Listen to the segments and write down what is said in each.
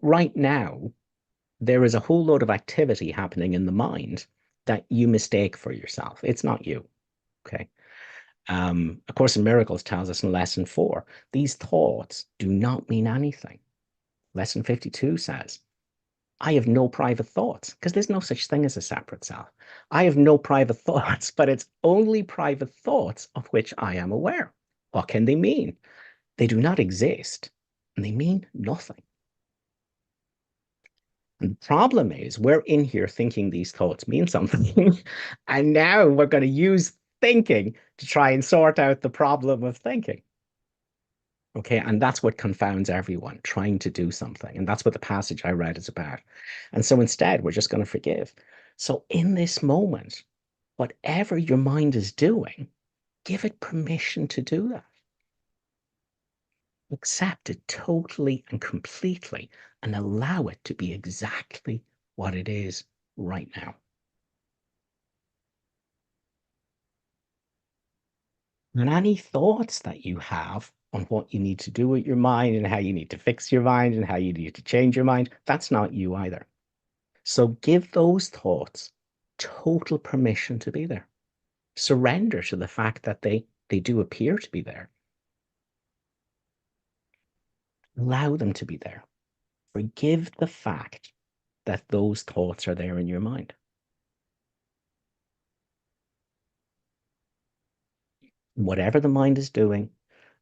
right now, there is a whole load of activity happening in the mind that you mistake for yourself. It's not you. Okay. A Course in Miracles tells us in lesson 4, these thoughts do not mean anything. Lesson 52 says, I have no private thoughts because there's no such thing as a separate self. I have no private thoughts, but it's only private thoughts of which I am aware. What can they mean? They do not exist and they mean nothing. And the problem is we're in here thinking these thoughts mean something. And now we're going to use thinking to try and sort out the problem of thinking. Okay. And that's what confounds everyone trying to do something. And that's what the passage I read is about. And so instead, we're just going to forgive. So in this moment, whatever your mind is doing, give it permission to do that. Accept it totally and completely and allow it to be exactly what it is right now. And any thoughts that you have on what you need to do with your mind and how you need to fix your mind and how you need to change your mind, that's not you either. So give those thoughts total permission to be there. Surrender to the fact that they do appear to be there. Allow them to be there. Forgive the fact that those thoughts are there in your mind. Whatever the mind is doing,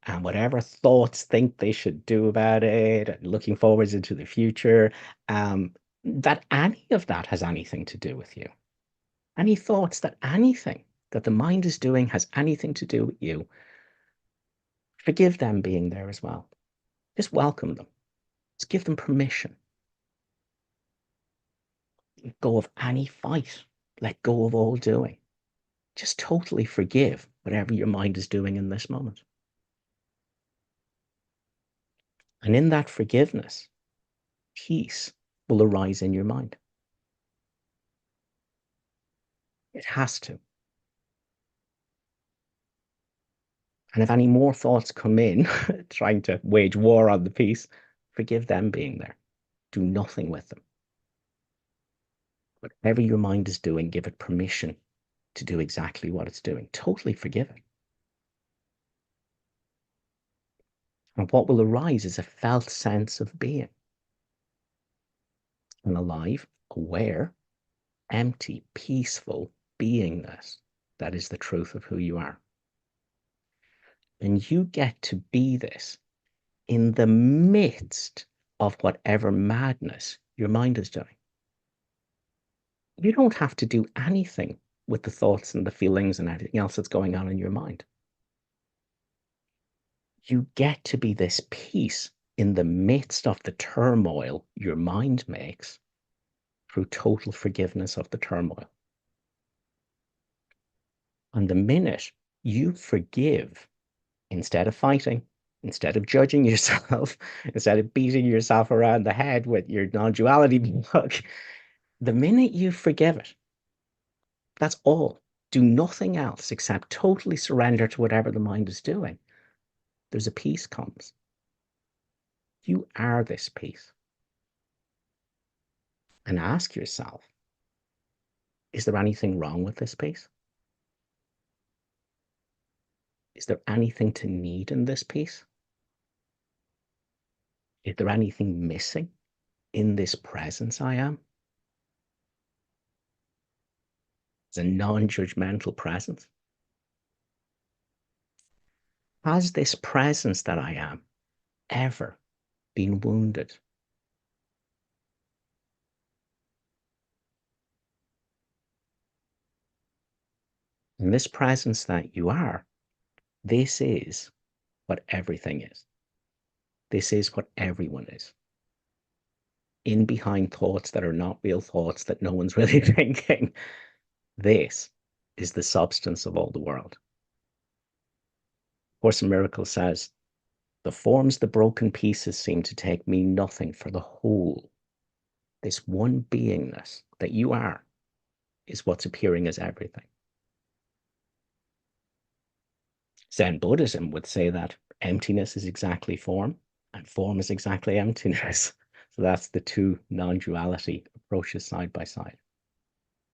and whatever thoughts think they should do about it, and looking forwards into the future, that any of that has anything to do with you. Any thoughts that anything that the mind is doing has anything to do with you, forgive them being there as well. Just welcome them. Just give them permission. Let go of any fight. Let go of all doing. Just totally forgive whatever your mind is doing in this moment. And in that forgiveness, peace will arise in your mind. It has to. And if any more thoughts come in, trying to wage war on the peace, forgive them being there. Do nothing with them. Whatever your mind is doing, give it permission to do exactly what it's doing. Totally forgive it. And what will arise is a felt sense of being. An alive, aware, empty, peaceful beingness. That is the truth of who you are. And you get to be this in the midst of whatever madness your mind is doing. You don't have to do anything with the thoughts and the feelings and everything else that's going on in your mind. You get to be this peace in the midst of the turmoil your mind makes through total forgiveness of the turmoil. And the minute you forgive, instead of fighting, instead of judging yourself, instead of beating yourself around the head with your non-duality book, the minute you forgive it, that's all. Do nothing else except totally surrender to whatever the mind is doing. There's a peace comes. You are this peace. And ask yourself, is there anything wrong with this peace? Is there anything to need in this peace? Is there anything missing in this presence I am? It's a non-judgmental presence. Has this presence that I am ever been wounded? In this presence that you are, this is what everything is. This is what everyone is. In behind thoughts that are not real thoughts that no one's really thinking, this is the substance of all the world. Course in Miracles says, the forms, the broken pieces seem to take me nothing for the whole. This one beingness that you are is what's appearing as everything. Zen Buddhism would say that emptiness is exactly form and form is exactly emptiness. So that's the two non-duality approaches side by side.